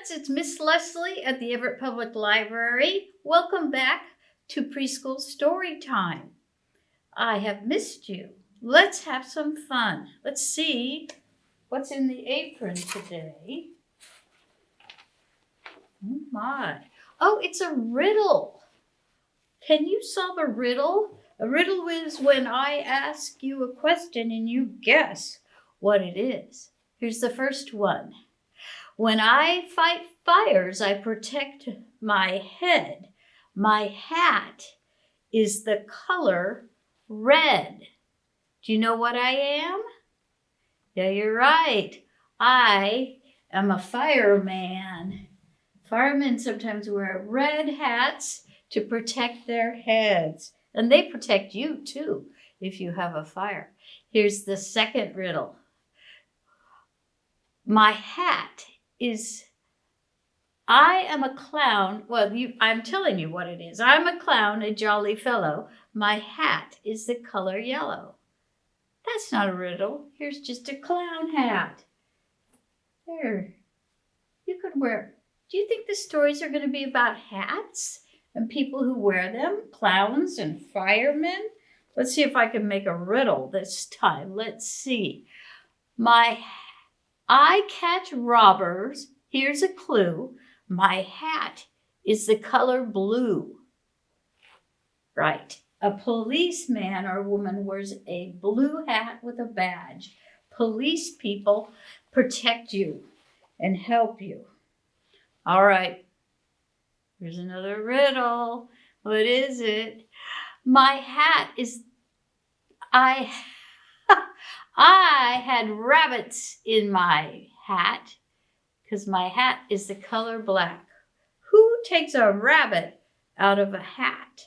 friends, it's Miss Leslie at the Everett Public Library. Welcome back to Preschool Storytime. I have missed you. Let's have some fun. Let's see what's in the apron today. Oh my. Oh, it's a riddle. Can you solve a riddle? A riddle is when I ask you a question and you guess what it is. Here's the first one. When I fight fires, I protect my head. My hat is the color red. Do you know what I am? Yeah, you're right. I am a fireman. Firemen sometimes wear red hats to protect their heads. And they protect you too if you have a fire. Here's the second riddle. My hat is, I am a clown. Well, I'm telling you what it is. I'm a clown, a jolly fellow. My hat is the color yellow. That's not a riddle. Here's just a clown hat. There. You could wear. Do you think the stories are going to be about hats and people who wear them? Clowns and firemen? Let's see if I can make a riddle this time. Let's see. I catch robbers. Here's a clue. My hat is the color blue. Right. A policeman or woman wears a blue hat with a badge. Police people protect you and help you. All right. Here's another riddle. What is it? My hat is... I had rabbits in my hat because my hat is the color black. Who takes a rabbit out of a hat?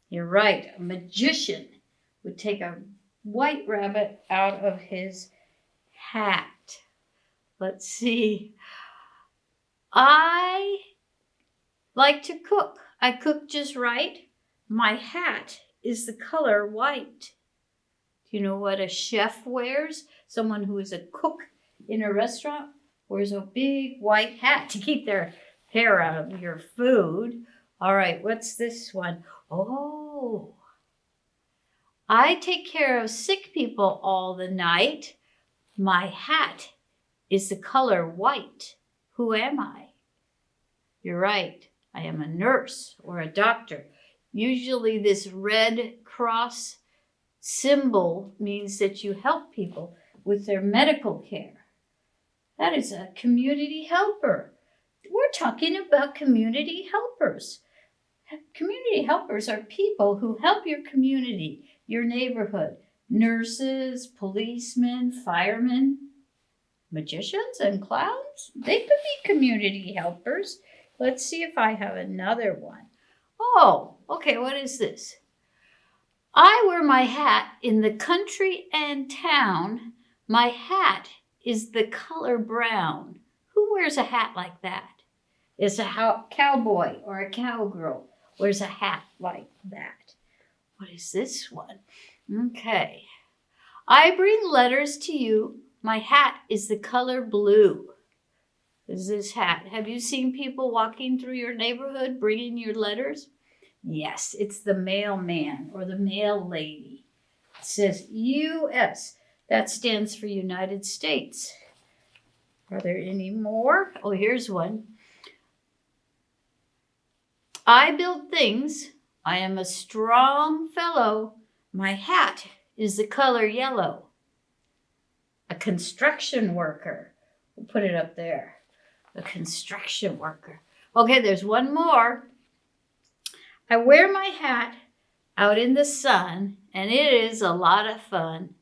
You're right. A magician would take a white rabbit out of his hat. Let's see. I like to cook. I cook just right. My hat is the color white. Do you know what a chef wears? Someone who is a cook in a restaurant wears a big white hat to keep their hair out of your food. All right, what's this one? Oh, I take care of sick people all the night. My hat is the color white. Who am I? You're right. I am a nurse or a doctor. Usually this red cross symbol means that you help people with their medical care. That is a community helper. We're talking about community helpers. Community helpers are people who help your community, your neighborhood. Nurses, policemen, firemen, magicians and clowns. They could be community helpers. Let's see if I have another one. Oh, okay, what is this? I wear my hat in the country and town. My hat is the color brown. Who wears a hat like that? It's a cowboy or a cowgirl wears a hat like that. What is this one? Okay. I bring letters to you. My hat is the color blue. Is this hat? Have you seen people walking through your neighborhood bringing your letters? Yes, it's the mailman or the mail lady. It says U.S. That stands for United States. Are there any more? Oh, here's one. I build things. I am a strong fellow. My hat is the color yellow. A construction worker. We'll put it up there. A construction worker. Okay, there's one more. I wear my hat out in the sun, and it is a lot of fun.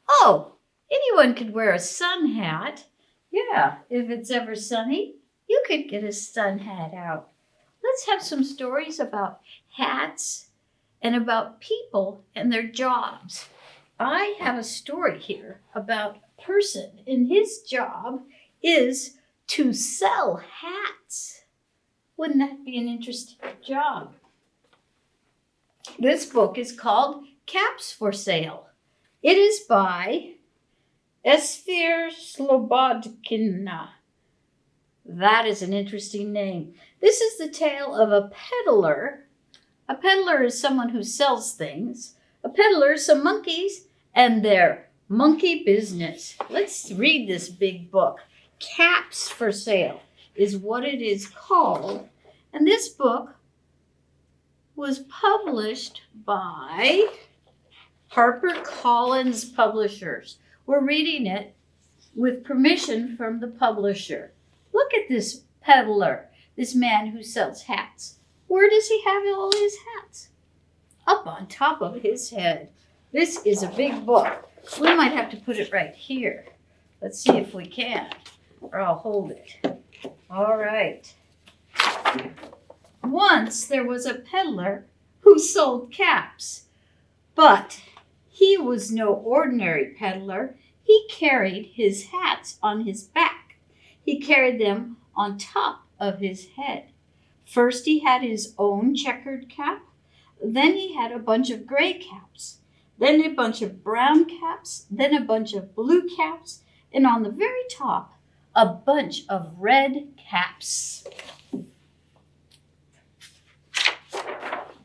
Oh, anyone could wear a sun hat. Yeah, if it's ever sunny, you could get a sun hat out. Let's have some stories about hats and about people and their jobs. I have a story here about a person, and his job is to sell hats. Wouldn't that be an interesting job? This book is called Caps for Sale. It is by Esfir Slobodkina. That is an interesting name. This is the tale of a peddler. A peddler is someone who sells things. A peddler is some monkeys and their monkey business. Let's read this big book. Caps for Sale is what it is called. And this book was published by HarperCollins Publishers. We're reading it with permission from the publisher. Look at this peddler, this man who sells hats. Where does he have all his hats? Up on top of his head. This is a big book. We might have to put it right here. Let's see if we can, or I'll hold it. All right. Once there was a peddler who sold caps, but he was no ordinary peddler. He carried his hats on his back. He carried them on top of his head. First he had his own checkered cap, then he had a bunch of gray caps, then a bunch of brown caps, then a bunch of blue caps, and on the very top, a bunch of red caps.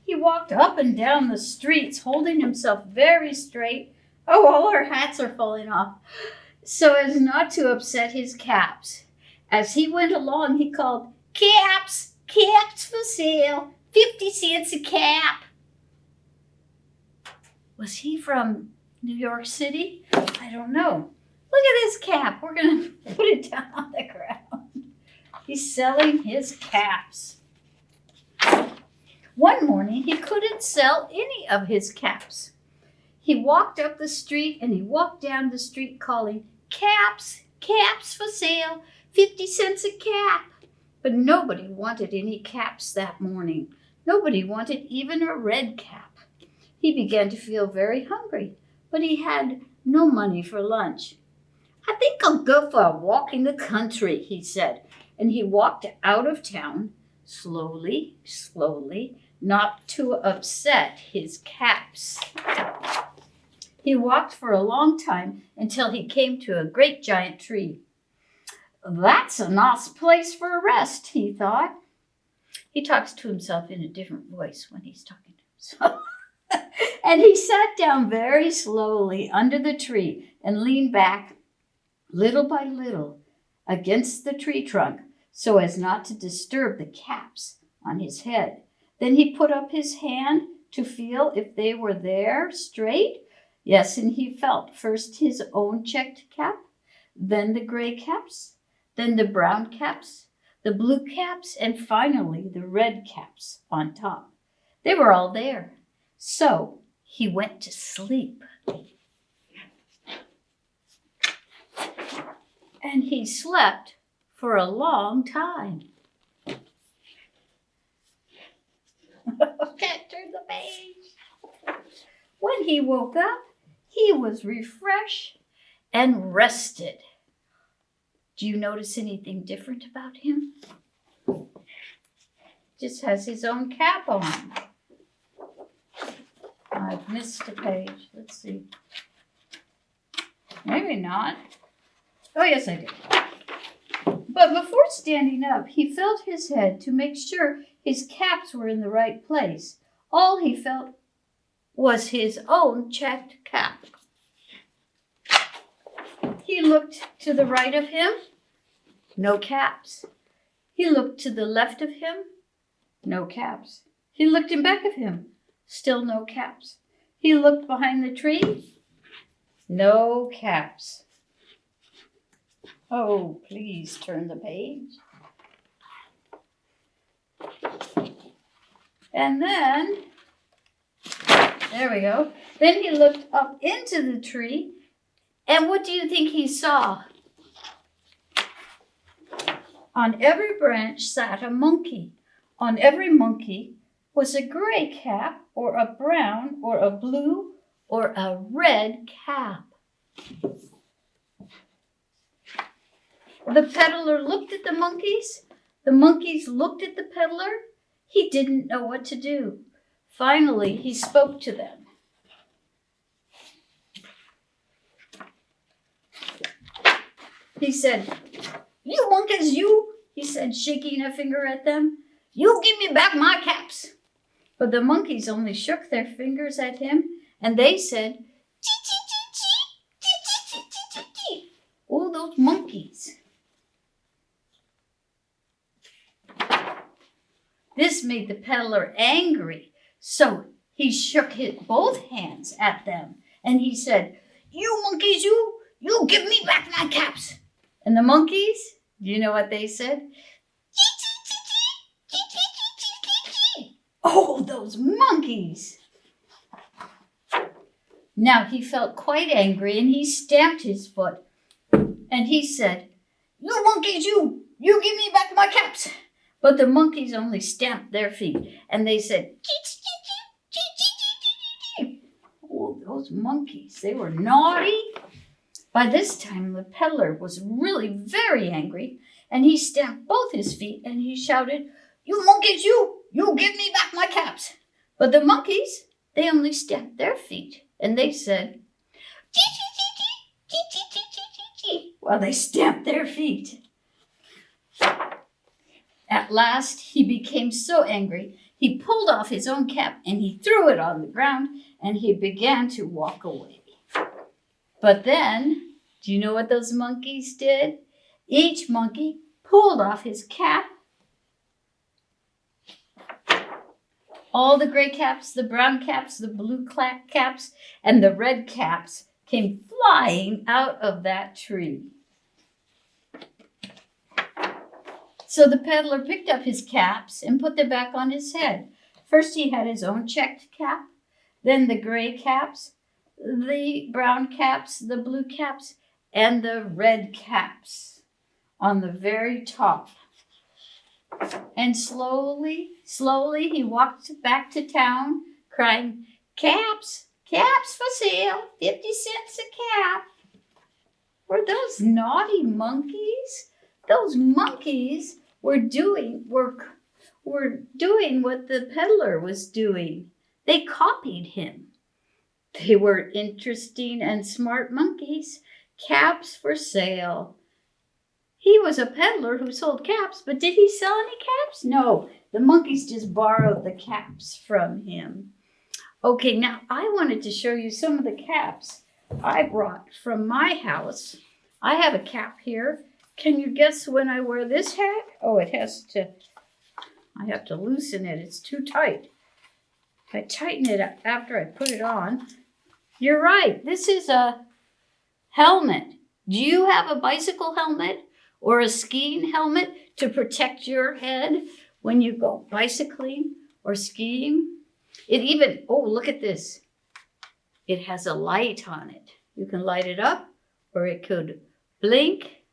He walked up and down the streets, holding himself very straight. Oh, all our hats are falling off, so as not to upset his caps. As he went along, he called, "Caps, caps for sale, 50 cents a cap." Was he from New York City? I don't know. Look at his cap. We're going to put it down on the ground. He's selling his caps. One morning, he couldn't sell any of his caps. He walked up the street and he walked down the street calling, "Caps, caps for sale, 50 cents a cap." But nobody wanted any caps that morning. Nobody wanted even a red cap. He began to feel very hungry, but he had no money for lunch. "I think I'll go for a walk in the country," he said. And he walked out of town, slowly, slowly, not to upset his caps. He walked for a long time until he came to a great giant tree. "That's a nice place for a rest," he thought. He talks to himself in a different voice when he's talking to himself. And he sat down very slowly under the tree and leaned back little by little against the tree trunk so as not to disturb the caps on his head. Then he put up his hand to feel if they were there straight. Yes, and he felt first his own checked cap, then the gray caps, then the brown caps, the blue caps, and finally the red caps on top. They were all there. So he went to sleep. And he slept for a long time. Can't turn the page. When he woke up, he was refreshed and rested. Do you notice anything different about him? Just has his own cap on. I've missed a page. Let's see. Maybe not. Oh, yes, I did. But before standing up, he felt his head to make sure his caps were in the right place. All he felt was his own checked cap. He looked to the right of him, no caps. He looked to the left of him, no caps. He looked in back of him, still no caps. He looked behind the tree, no caps. Oh, please turn the page. And then, there we go. Then he looked up into the tree, and what do you think he saw? On every branch sat a monkey. On every monkey was a gray cap, or a brown, or a blue, or a red cap. The peddler looked at the monkeys. The monkeys looked at the peddler. He didn't know what to do. Finally, he spoke to them. He said, "You monkeys, you," said, shaking a finger at them. "You give me back my caps." But the monkeys only shook their fingers at him, and they said, "Chee, chee, chee, chee, chee, chee, chee, chee, chee." Oh, those monkeys. This made the peddler angry, so he shook both hands at them, and he said, "You monkeys, you give me back my caps." And the monkeys, do you know what they said? "Chee, chee, chee, chee, chee, chee, chee, chee, chee." Oh, those monkeys. Now he felt quite angry, and he stamped his foot, and he said, "You monkeys, you give me back my caps." But the monkeys only stamped their feet, and they said, "Chee, chee, chee, chee, chee, chee, chee, chee." Oh, those monkeys, they were naughty. By this time, the peddler was really very angry, and he stamped both his feet, and he shouted, "You monkeys, you give me back my caps." But the monkeys, they only stamped their feet, and they said, "Chee, chee, chee, chee, chee, chee, chee, chee, chee, chee," while they stamped their feet. At last, he became so angry, he pulled off his own cap, and he threw it on the ground, and he began to walk away. But then, do you know what those monkeys did? Each monkey pulled off his cap. All the gray caps, the brown caps, the blue caps, and the red caps came flying out of that tree. So the peddler picked up his caps and put them back on his head. First he had his own checked cap, then the gray caps, the brown caps, the blue caps, and the red caps on the very top. And slowly he walked back to town, crying, "Caps, caps for sale, 50 cents a cap." Were those naughty monkeys? Those monkeys were doing what the peddler was doing. They copied him. They were interesting and smart monkeys. Caps for sale. He was a peddler who sold caps, but did he sell any caps? No, the monkeys just borrowed the caps from him. Okay, now I wanted to show you some of the caps I brought from my house. I have a cap here. Can you guess when I wear this hat? Oh, I have to loosen it. It's too tight. I tighten it after I put it on. You're right. This is a helmet. Do you have a bicycle helmet or a skiing helmet to protect your head when you go bicycling or skiing? Look at this. It has a light on it. You can light it up, or it could blink,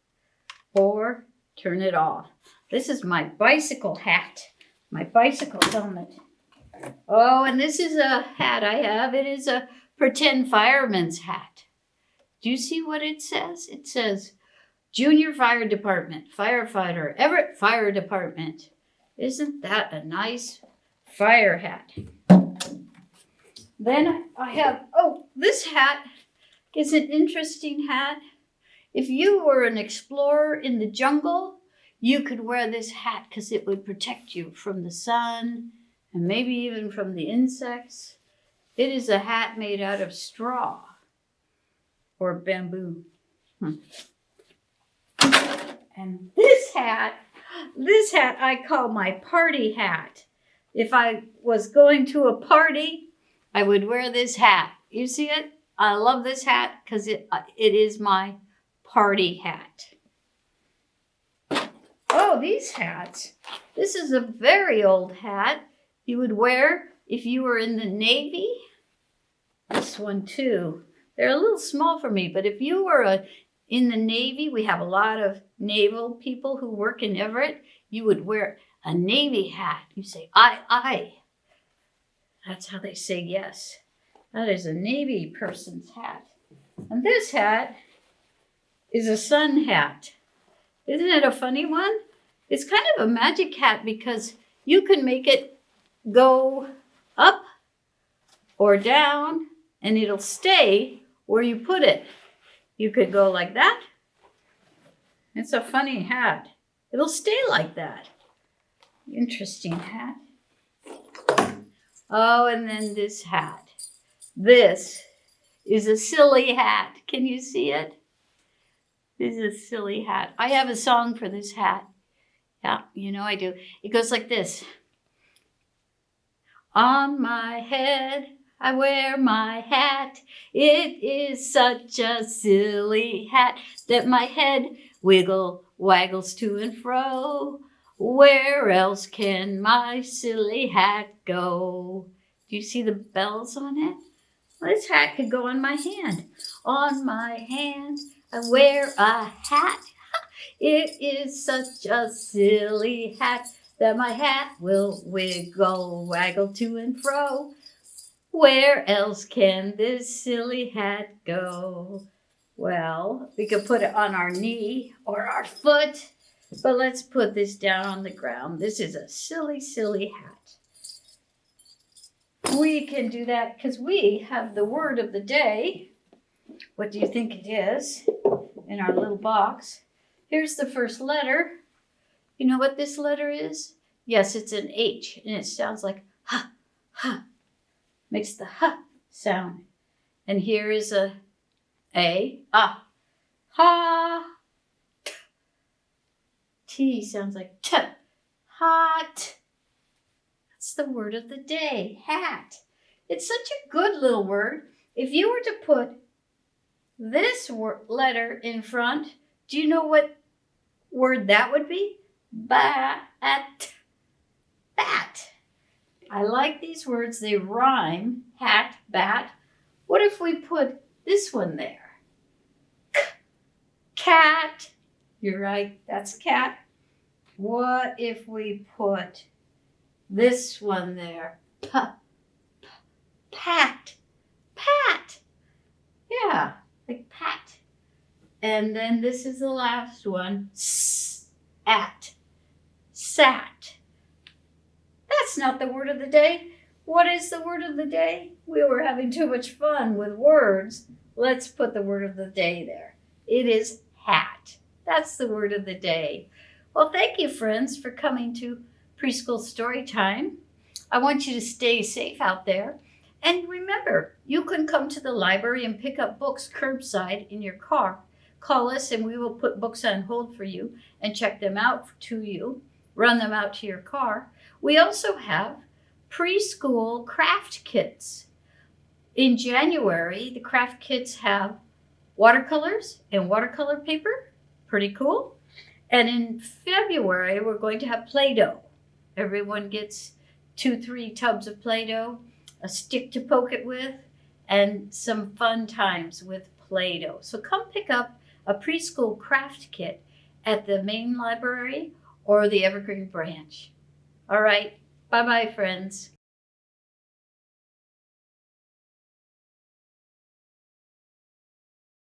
or turn it off. This is my bicycle hat, my bicycle helmet. Oh, and this is a hat I have. It is a pretend fireman's hat. Do you see what it says? It says, Junior Fire Department, Firefighter, Everett Fire Department. Isn't that a nice fire hat? Then I have, this hat is an interesting hat. If you were an explorer in the jungle, you could wear this hat because it would protect you from the sun and maybe even from the insects. It is a hat made out of straw or bamboo. And this hat I call my party hat. If I was going to a party, I would wear this hat. You see it? I love this hat because it is my party hat. Oh, these hats. This is a very old hat you would wear if you were in the Navy. This one too. They're a little small for me, but if you were in the Navy, we have a lot of naval people who work in Everett. You would wear a Navy hat. You say, aye, aye. That's how they say yes. That is a Navy person's hat. And this hat is a sun hat. Isn't it a funny one? It's kind of a magic hat because you can make it go up or down and it'll stay where you put it. You could go like that. It's a funny hat. It'll stay like that. Interesting hat. Oh, and then this hat. This is a silly hat. Can you see it? This is a silly hat. I have a song for this hat. Yeah, you know I do. It goes like this. On my head, I wear my hat. It is such a silly hat that my head waggles to and fro. Where else can my silly hat go? Do you see the bells on it? Well, this hat could go on my hand. On my hand, I wear a hat. It is such a silly hat that my hat will waggle to and fro. Where else can this silly hat go? Well, we could put it on our knee or our foot, but let's put this down on the ground. This is a silly, silly hat. We can do that because we have the word of the day. What do you think it is in our little box? Here's the first letter. You know what this letter is? Yes, it's an H, and it sounds like ha, ha. Makes the ha sound. And here is a ah, ha. T sounds like t, hot. That's the word of the day, hat. It's such a good little word. If you were to put this letter in front, do you know what word that would be? Bat. Bat. I like these words. They rhyme. Hat, bat. What if we put this one there? Cat. You're right. That's cat. What if we put this one there? Pat. Pat. Yeah, like pat. And then this is the last one. At. Sat. That's not the word of the day. What is the word of the day? We were having too much fun with words. Let's put the word of the day there. It is hat. That's the word of the day. Well, thank you, friends, for coming to Preschool Storytime. I want you to stay safe out there. And remember, you can come to the library and pick up books curbside in your car. Call us and we will put books on hold for you and check them out to you, run them out to your car. We also have preschool craft kits. In January, the craft kits have watercolors and watercolor paper. Pretty cool. And in February, we're going to have Play-Doh. Everyone gets 2-3 tubs of Play-Doh, a stick to poke it with, and some fun times with Play-Doh. So come pick up a preschool craft kit at the main library or the Evergreen branch. All right. Bye-bye, friends.